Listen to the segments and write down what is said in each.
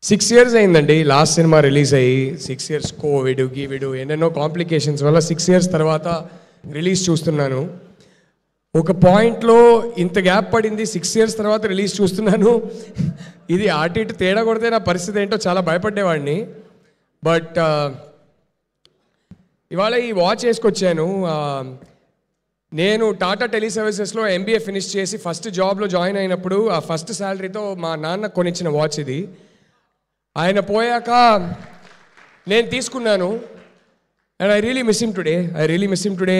6 years అయిందండి last cinema release అయ్యి. 6 years Covid గీవిడు ఎన్నెన్నో కాంప్లికేషన్స్ వల్ల 6 years తర్వాత రిలీజ్ చూస్తున్నాను. ఒక పాయింట్లో ఇంత గ్యాప్ పడింది, 6 years తర్వాత రిలీజ్ చూస్తున్నాను. ఇది అటు ఇటు తేడా కొడితే నా పరిస్థితి ఏంటో చాలా భయపడేవాడిని. బట్ ఇవాళ ఈ వాచ్ వేసుకొచ్చాను. నేను టాటా టెలి సర్వీసెస్లో MBA ఫినిష్ చేసి ఫస్ట్ జాబ్లో జాయిన్ అయినప్పుడు ఆ ఫస్ట్ శాలరీతో మా నాన్న కొనిచ్చిన వాచ్ ఇది. ఆయన పోయాక నేను తీసుకున్నాను. And I really miss him today.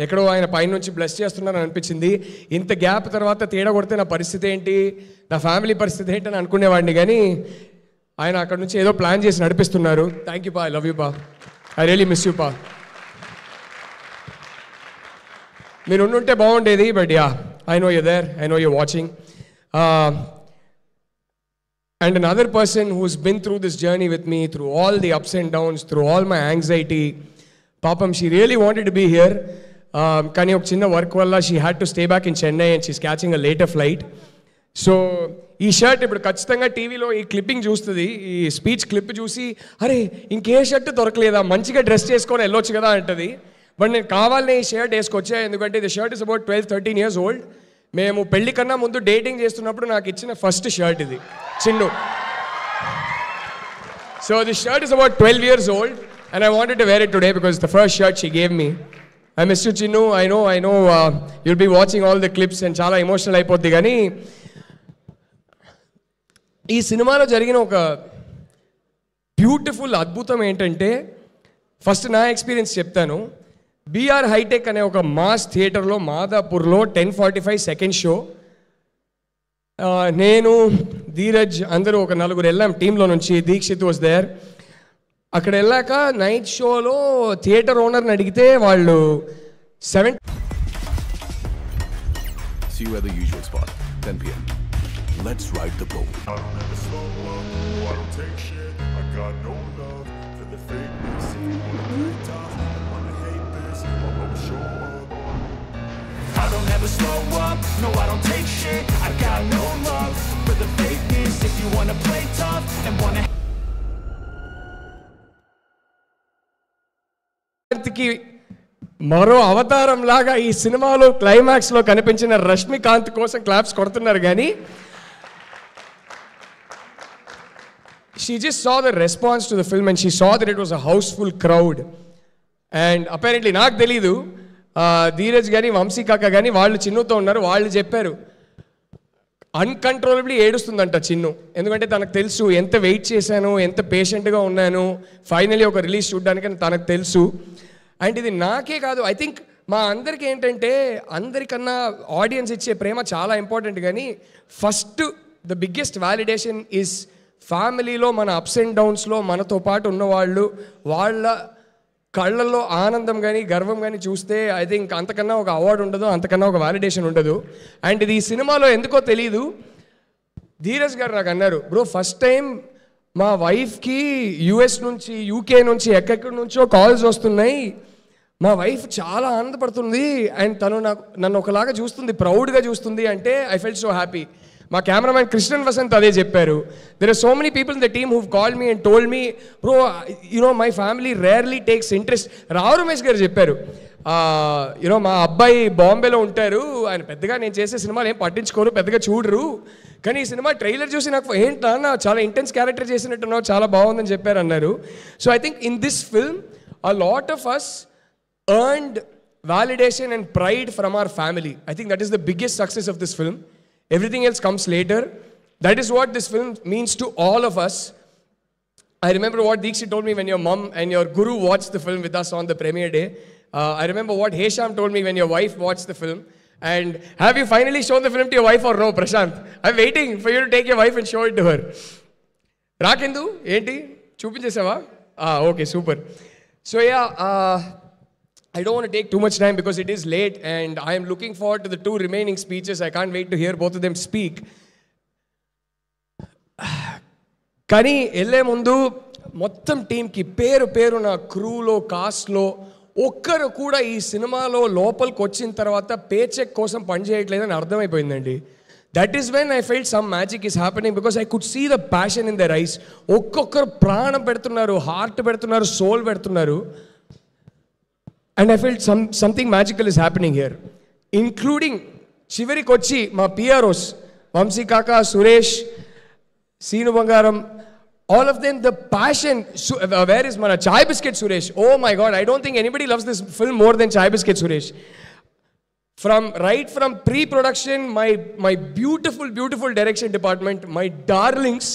ఎక్కడో ఆయన పైనుంచి బ్లెస్ చేస్తున్నారని అనిపించింది. ఇంత గ్యాప్ తర్వాత తేడా కొడితే నా పరిస్థితి ఏంటి, నా ఫ్యామిలీ పరిస్థితి ఏంటి అని అనుకునేవాడిని. కానీ ఆయన అక్కడ నుంచి ఏదో ప్లాన్ చేసి నడిపిస్తున్నారు. థ్యాంక్ యూ పా, ఐ లవ్ యూ పా, ఐ రియలీ మిస్ యూ పా. మీరు ఉండుంటే బాగుండేది. But yeah, I know you there, I know you watching. And another person who's been through this journey with me, through all the ups and downs, through all my anxiety. Papam, she really wanted to be here. Kani ok chinna work valla she had to stay back in Chennai and she's catching a later flight. So ఈ shirt ఇప్పుడు ఖచ్చితంగా టీవీలో ఈ clipping చూస్తుంది, ఈ speech clip చూసి అరే ఇంకే షర్ట్ దొరకలేదా, మంచిగా డ్రెస్ చేసుకొని వెళ్ళొచ్చు కదా అంటది. బట్ నేను కావాలనే ఈ షర్ట్ వేసుకొచ్చా, ఎందుకంటే the shirt is about 12-13 years old. మేము పెళ్లి కన్నా ముందు డేటింగ్ చేస్తున్నప్పుడు నాకు ఇచ్చిన ఫస్ట్ షర్ట్ ఇది, Chinnu. So the shirt is about 12 years old and I wanted to wear it today because it's the first shirt she gave me. I miss you, Chinnu. I know you'll be watching all the clips and చాలా emotional అయిపోద్ది. కానీ ఈ సినిమాలో జరిగిన ఒక beautiful అద్భుతం ఏంటంటే, first నా ఎక్స్పీరియన్స్ చెప్తాను. BR హైటెక్ అనే ఒక మాస్ థియేటర్లో మాదాపూర్లో 10:45 సెకండ్ షో. నేను ధీరజ్ అందరూ ఒక 4 వెళ్ళాం టీంలో నుంచి. Dikshit was there. అక్కడ వెళ్ళాక నైట్ షోలో థియేటర్ ఓనర్ని అడిగితే వాళ్ళు 7. See you at the usual spot, 10 p.m. Let's ride the boat. I don't ever slow up, no, I don't take shit. I got no love for the fakeness. If you wanna play tough and wanna hate this, I'll always show up. I don't ever slow up, no, I don't take shit. I got no love for the fakeness. If you wanna play tough and wanna మరో అవతారం లాగా ఈ సినిమాలో క్లైమాక్స్లో కనిపించిన రష్మికాంత్ కోసం claps కొడుతున్నారు. కానీ she just saw the response to the film and she saw that it was a houseful crowd. And apparently నాకు తెలీదు, ధీరజ్ కానీ వంశీ కాక కానీ వాళ్ళు చిన్నుతో ఉన్నారు. వాళ్ళు చెప్పారు అన్కంట్రోలబ్లీ ఏడుస్తుందంట చిన్ను. ఎందుకంటే తనకు తెలుసు ఎంత వెయిట్ చేశాను, ఎంత పేషెంట్గా ఉన్నాను ఫైనలీ ఒక రిలీజ్ చూడడానికి తనకు తెలుసు. అండ్ ఇది నాకే కాదు, ఐ థింక్ మా అందరికీ ఏంటంటే అందరికన్నా ఆడియన్స్ ఇచ్చే ప్రేమ చాలా ఇంపార్టెంట్. కానీ first the biggest validation is ఫ్యామిలీలో మన అప్స్ అండ్ డౌన్స్లో మనతో పాటు ఉన్నవాళ్ళు, వాళ్ళ కళ్ళల్లో ఆనందం కానీ గర్వం కానీ చూస్తే ఐ థింక్ అంతకన్నా ఒక అవార్డు ఉండదు, అంతకన్నా ఒక వ్యాలిడేషన్ ఉండదు. అండ్ ఇది ఈ సినిమాలో ఎందుకో తెలీదు, ధీరజ్ గారు నాకు అన్నారు, బ్రో ఫస్ట్ టైం మా వైఫ్కి US నుంచి UK నుంచి ఎక్కడెక్కడి నుంచో కాల్స్ వస్తున్నాయి, మా వైఫ్ చాలా ఆనందపడుతుంది అండ్ తను నన్ను ఒకలాగా చూస్తుంది, ప్రౌడ్గా చూస్తుంది అంటే ఐ ఫెల్ట్ సో హ్యాపీ. మా కెమెరామ్యాన్ కృష్ణన్ వసంత్ అదే చెప్పారు. There are so many people in the team who've called me and told me, bro you know my family rarely takes interest. Rao Ramesh garu చెప్పారు, యూనో మా అబ్బాయి బాంబేలో ఉంటారు, ఆయన పెద్దగా నేను చేసే సినిమాలు ఏం పట్టించుకోరు, పెద్దగా చూడరు, కానీ ఈ సినిమా ట్రైలర్ చూసి నాకు ఏంటన్నా చాలా ఇంటెన్స్ క్యారెక్టర్ చేసినట్టున్నావు, చాలా బాగుందని చెప్పారు అన్నారు. So I think in this film a lot of us earned validation and pride from our family. I think that is the biggest success of this film. Everything else comes later. That is what this film means to all of us. I remember what Deekshit told me when your mom and your guru watched the film with us on the premiere day. I remember what Hesham told me when your wife watched the film. And have you finally shown the film to your wife or no, Prashant? I'm waiting for you to take your wife and show it to her. Rakendu, enti? Chupinchesava? Okay, super. So yeah, I don't want to take too much time because it is late and I am looking forward to the 2 remaining speeches. I can't wait to hear both of them speak. కానీ వెళ్ళే ముందు మొత్తం టీంకి పేరు నా క్రూలో కాస్ట్లో ఒక్కరు కూడా ఈ సినిమాలో లోపలికి వచ్చిన తర్వాత పే చెక్ కోసం పనిచేయట్లేదని అర్థమైపోయిందండి. That is when I felt some magic is happening because I could see the passion in their eyes. ఒక్కొక్కరు ప్రాణం పెడుతున్నారు, హార్ట్ పెడుతున్నారు, సోల్ పెడుతున్నారు. And I felt something magical is happening here, including చివరికి వచ్చి మా పిఆర్ఓస్ వంశీ కాకా, సురేష్, సీను బంగారం, all of them, the passion. Where is mana Chai Biscuit Suresh? Oh my God, I don't think anybody loves this film more than Chai Biscuit Suresh. From pre-production, my beautiful direction department, my darlings,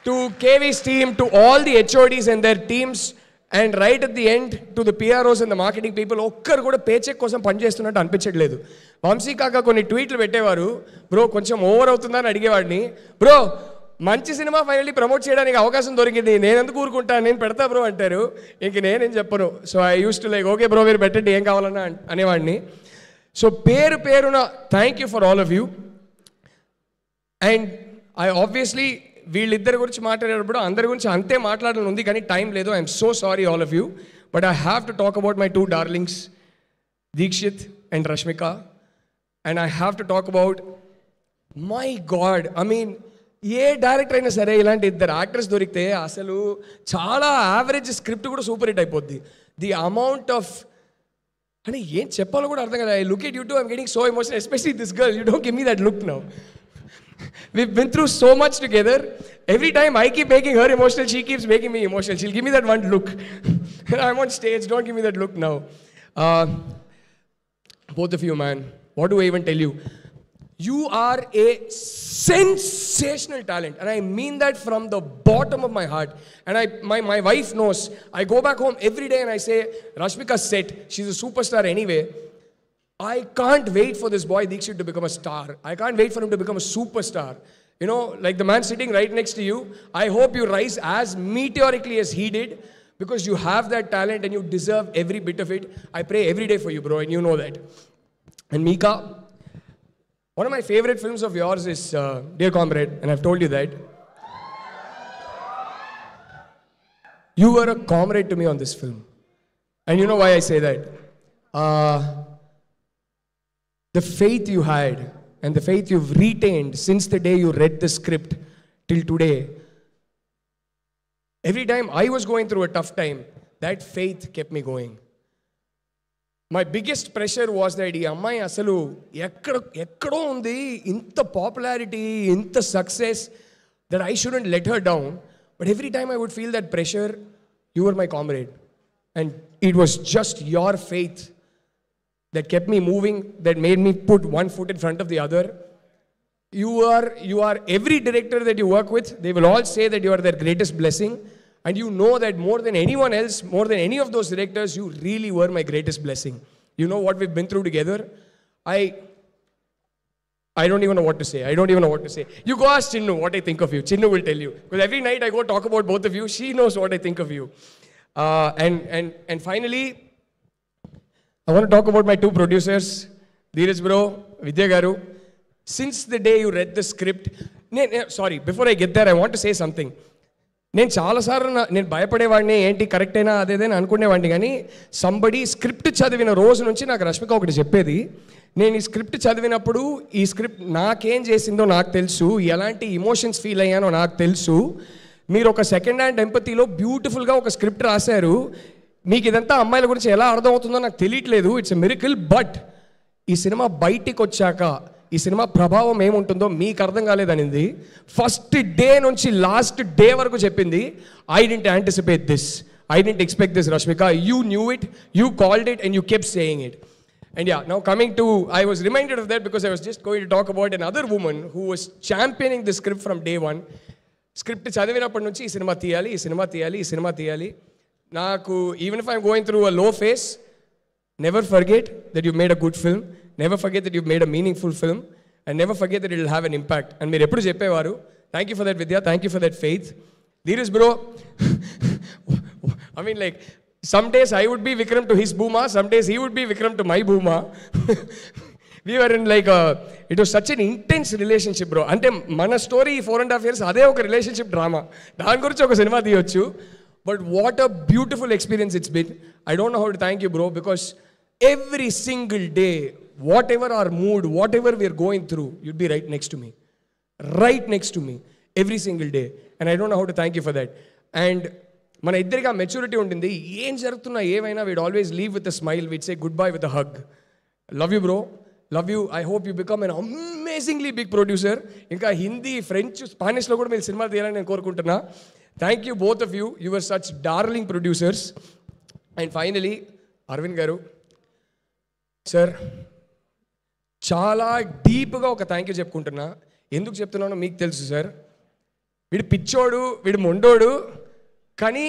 to KV's team, to all the HODs and their teams, and right at the end to the PROs and the marketing people, ఒక్కరు కూడా paycheck కోసం పనిచేస్తున్నట్టు అనిపించట్లేదు. వంశీ కాకా కొన్ని ట్వీట్లు పెట్టేవారు, bro కొంచెం over అవుతుందని అడిగేవాడిని. బ్రో మంచి సినిమా ఫైనల్లీ ప్రమోట్ చేయడానికి అవకాశం దొరికింది, నేను ఎందుకు ఊరుకుంటాను, నేను పెడతా బ్రో అంటారు. ఇంక నేనేం చెప్పను. So I use to like okay bro మీరు పెట్టండి ఏం కావాలన్నా అనేవాడిని. సో పేరున thank you for all of you. And I obviously వీళ్ళిద్దరి గురించి మాట్లాడేటప్పుడు అందరి గురించి అంతే మాట్లాడాలని ఉంది, కానీ టైం లేదు. I'm so sorry all of you, but I have to talk about my two darlings Dikshit and Rashmika. And I have to talk about, my God, I mean a director అయినా సరే ఇలాంటి ఇద్దరు యాక్టర్స్ దొరికితే అసలు చాలా యావరేజ్ స్క్రిప్ట్ కూడా super hit అయిపోద్ది. The amount of అంటే ఏం చెప్పాలో కూడా అర్థం కదా. I look at you two, I'm getting so emotional, especially this girl. You don't give me that look now. We've been through so much together. Every time I keep making her emotional, she keeps making me emotional. She'll give me that one look. I'm on stage, don't give me that look now. Both of you, man, what do I even tell you? You are a sensational talent, and I mean that from the bottom of my heart. And my wife knows. I go back home every day and I say, Rashmika's set, she's a superstar anyway. I can't wait for this boy Deekshit to become a star. I can't wait for him to become a superstar. You know, like the man sitting right next to you. I hope you rise as meteorically as he did, because you have that talent and you deserve every bit of it. I pray every day for you, bro, and you know that. And Mika, one of my favorite films of yours is Dear Comrade, and I've told you that. You were a comrade to me on this film. And you know why I say that? The faith you had and the faith you've retained since the day you read the script till today. Every time I was going through a tough time, that faith kept me going. My biggest pressure was that ee ammai asalu ekkado undi inta popularity, inta success, that I shouldn't let her down. But every time I would feel that pressure, you were my comrade. And it was just your faith that kept me moving, that made me put one foot in front of the other. You are every director that you work with, they will all say that you are their greatest blessing. And you know that more than anyone else, more than any of those directors, you really were my greatest blessing. You know what we've been through together? I don't even know what to say. I don't even know what to say. You go ask Chinnu what I think of you. Chinnu will tell you. Because every night I go talk about both of you. She knows what I think of you. And finally, I want to talk about my two producers, Dheeraj bro, Vidya garu. Since the day you read the script, sorry, before I get there, I want to say something. నేను చాలాసార్లు నేను భయపడేవాడిని, ఏంటి correct అయినా అదేదని అనుకునేవాడిని. కానీ somebody script చదివిన రోజు నుంచి నాకు రష్మిక ఒకటి చెప్పేది. నేను ఈ స్క్రిప్ట్ చదివినప్పుడు ఈ స్క్రిప్ట్ నాకేం చేసిందో నాకు తెలుసు, ఎలాంటి ఇమోషన్స్ ఫీల్ అయ్యానో నాకు తెలుసు. మీరు ఒక సెకండ్ హ్యాండ్ ఎంపతిలో బ్యూటిఫుల్గా ఒక స్క్రిప్ట్ రాశారు. మీకు ఇదంతా అమ్మాయిల గురించి ఎలా అర్థమవుతుందో నాకు తెలియట్లేదు. It's a miracle. బట్ ఈ సినిమా బయటికి వచ్చాక ఈ సినిమా ప్రభావం ఏముంటుందో మీకు అర్థం కాలేదనింది. ఫస్ట్ డే నుంచి లాస్ట్ డే వరకు చెప్పింది, I didn't anticipate this, I didn't expect this Rashmika, you knew it, you called it and you kept saying it. And yeah, now coming to, I was reminded of that because I was just going to talk about another woman who was championing the script from day one. Script చదివినప్పటి నుంచి ఈ cinema తీయాలి, ఈ cinema తీయాలి, ఈ cinema తీయాలి. నాకు even if I'm going through a low phase, never forget that you made a good film, never forget that you've made a meaningful film, and never forget that it will have an impact. And మీరు ఎప్పుడు చెప్పేవారు, thank you for that Vidya, thank you for that faith. Dheeraj bro, I mean like, some days I would be Vikram to his Booma, some days he would be Vikram to my Booma. We were in like it was such an intense relationship bro. Ante mana story 4.5 years ade oka relationship drama, dani gurinchi oka cinema tiyochu. But what a beautiful experience it's been. I don't know how to thank you bro, because every single day whatever our mood, whatever we're going through, you'd be right next to me. Right next to me. Every single day. And I don't know how to thank you for that. And మన ఇద్దరికి ఆ maturity ఉంటుంది. ఏం జరుగుతున్నా ఏమైనా we'd always leave with a smile, we'd say goodbye with a hug. Love you bro, love you. I hope you become an amazingly big producer. ఇంకా Hindi, French, స్పానిష్లో కూడా మీరు సినిమా తీయాలని నేను కోరుకుంటున్నా. Thank you both of you. You are such darling producers. And finally Aravind గారు, sir చాలా డీప్గా ఒక థ్యాంక్ యూ చెప్పుకుంటున్నా. ఎందుకు చెప్తున్నానో మీకు తెలుసు సార్. వీడు పిచ్చోడు, వీడు మొండోడు, కానీ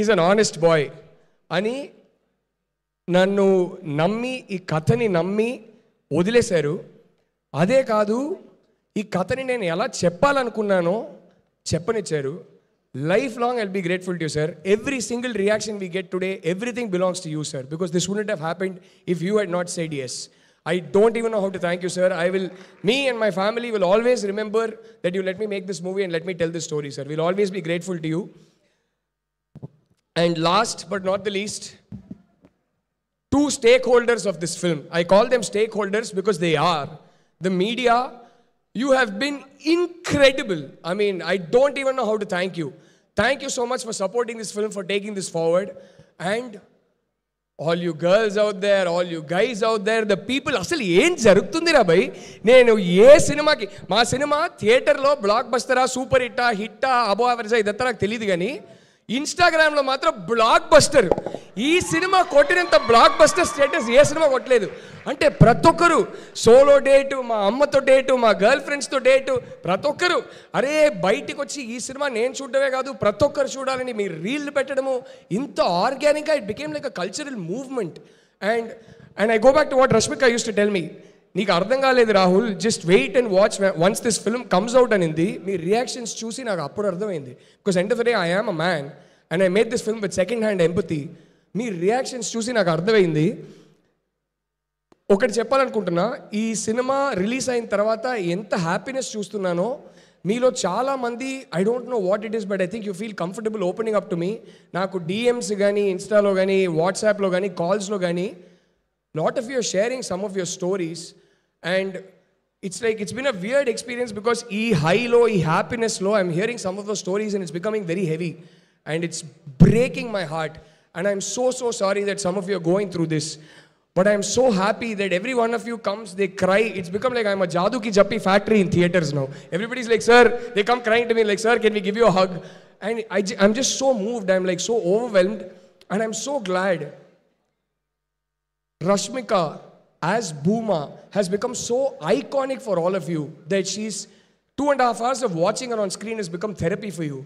ఈజ్ అన్ ఆనెస్ట్ బాయ్ అని నన్ను నమ్మి, ఈ కథని నమ్మి వదిలేశారు. అదే కాదు, ఈ కథని నేను ఎలా చెప్పాలనుకున్నానో చెప్పనిచ్చారు. Life long I'll be grateful to you sir. Every single reaction we get today, everything belongs to you sir, because this wouldn't have happened if you had not said yes. I don't even know how to thank you, sir. Me and my family will always remember that you let me make this movie and let me tell this story, sir. We'll always be grateful to you. And last but not the least, two stakeholders of this film. I call them stakeholders because they are. The media, you have been incredible. I mean, I don't even know how to thank you. Thank you so much for supporting this film, for taking this forward. And all you girls out there, all you guys out there, the people, అసలు ఏం జరుగుతుందిరా భయ్. నేను ఏ సినిమాకి, మా cinema థియేటర్లో black బస్టరా, super హిట్టా, అబో యావరేజా ఇదంతా నాకు తెలియదు, కానీ ఇన్స్టాగ్రామ్లో మాత్రం బ్లాక్ బస్టర్. ఈ సినిమా కొట్టినంత బ్లాక్ బస్టర్ స్టేటస్ ఏ సినిమా కొట్టలేదు. అంటే ప్రతి ఒక్కరు సోలో డేటు, మా అమ్మతో డేటు, మా గర్ల్ ఫ్రెండ్స్తో డేటు, ప్రతి ఒక్కరు అరే బయటికి వచ్చి ఈ సినిమా నేను చూడడమే కాదు ప్రతి ఒక్కరు చూడాలని మీరు రీల్ పెట్టడము, ఇంత ఆర్గానిక్గా it became like a cultural movement. And I go back to what Rashmika used to tell me, నీకు అర్థం కాలేదు Rahul, just wait and watch once this film comes out అనింది. మీ రియాక్షన్స్ చూసి నాకు అప్పుడు అర్థమైంది. Because end of the day I am a man and I made this film with second hand empathy. మీ రియాక్షన్స్ చూసి నాకు అర్థమైంది. ఒకటి చెప్పాలనుకుంటున్నా, ఈ సినిమా రిలీజ్ అయిన తర్వాత ఎంత హ్యాపీనెస్ చూస్తున్నానో మీలో చాలామంది, I don't know what it is, but I think you feel comfortable opening up to me. నాకు డిఎమ్స్ కానీ, ఇన్స్టాలో కానీ, వాట్సాప్లో కానీ, కాల్స్లో కానీ, lot of you are sharing some of your stories, and it's like it's been a weird experience because high low, happiness low, I'm hearing some of those stories and it's becoming very heavy and it's breaking my heart, and I'm so sorry that some of you are going through this, but I'm so happy that every one of you comes, they cry. It's become like I'm a Jadoo Ki Jappi factory in theaters now. Everybody's like, sir, they come crying to me like, sir, can we give you a hug? And I'm just so moved, I'm like so overwhelmed, and I'm so glad Rashmika as Bhooma has become so iconic for all of you that she's 2.5 hours of watching her on screen has become therapy for you,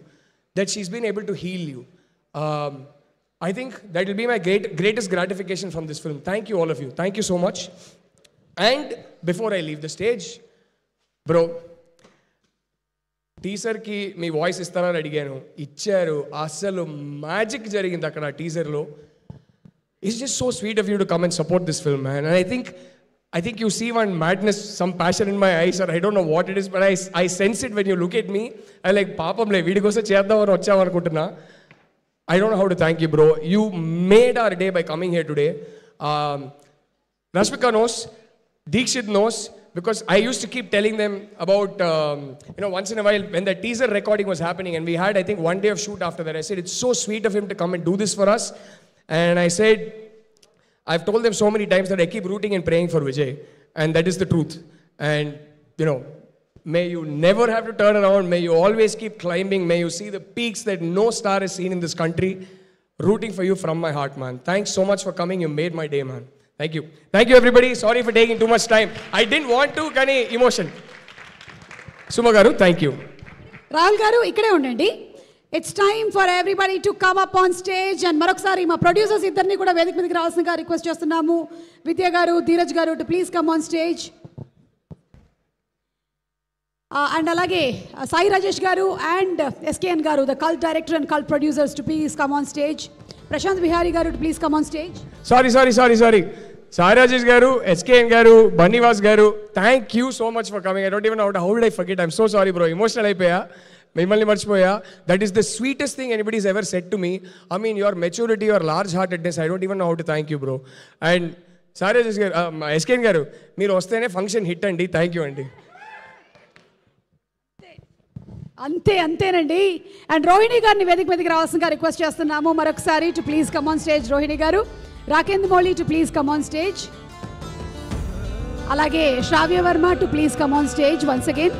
that she's been able to heal you. I think that will be my greatest gratification from this film. Thank you all of you. Thank you so much. And before I leave the stage, bro, టీజర్కి మీ voice ఇస్తారని అడిగాను, ఇచ్చారు. అసలు magic జరిగింది అక్కడ టీజర్లో. It's just so sweet of you to come and support this film, man. And I think you see one madness, some passion in my eyes, or I don't know what it is, but I sense it when you look at me. I like, papam le, veedi kosa cheddam ani vacham anukuntunna. I don't know how to thank you, bro. You made our day by coming here today. Rashmika knows, Deekshit knows, because I used to keep telling them about, once in a while when the teaser recording was happening, and we had, I think, one day of shoot after that, I said, it's so sweet of him to come and do this for us. And I said, I've told them so many times that I keep rooting and praying for Vijay, and that is the truth. And, may you never have to turn around, may you always keep climbing, may you see the peaks that no star has seen in this country. Rooting for you from my heart, man. Thanks so much for coming, you made my day, man. Thank you. Thank you, everybody. Sorry for taking too much time. I didn't want to, kani emotion. Suma garu, thank you. Rahul garu, ikkade undandi. It's time for everybody to come up on stage, and marokasari ma producers iddarni kuda vedika midiki ravalsinదిగా request చేస్తున్నాము. విద్య గారు, ధీరజ్ గారు to please come on stage. And alage Sai Rajesh garu and SKN garu, the cult director and cult producers, to please come on stage. Prashant Bihari garu to please come on stage. Sorry. Sai Rajesh garu, SKN garu, Bannivas garu, thank you so much for coming. I don't even know how did I forget. I'm so sorry, bro. Emotional అయిపోయా, మిమ్మల్ని మర్చిపోయా. That is the sweetest thing anybody's ever said to me. I mean, your maturity, your large heartedness, I don't even know how to thank you, bro. And sorry గారు, ఎస్కేన్ గారు, మీరు వస్తేనే function hit అండి. Thank you అండి. అంతేనండి. And Rohini గారిని వేదిక మీదకి రావాల్సిందిగా రిక్వెస్ట్ చేస్తున్నాము మరొకసారి. To please come on stage Rohini garu. Rakendra Mouli to please come on stage. అలాగే Shravya Varma to please come on stage once again.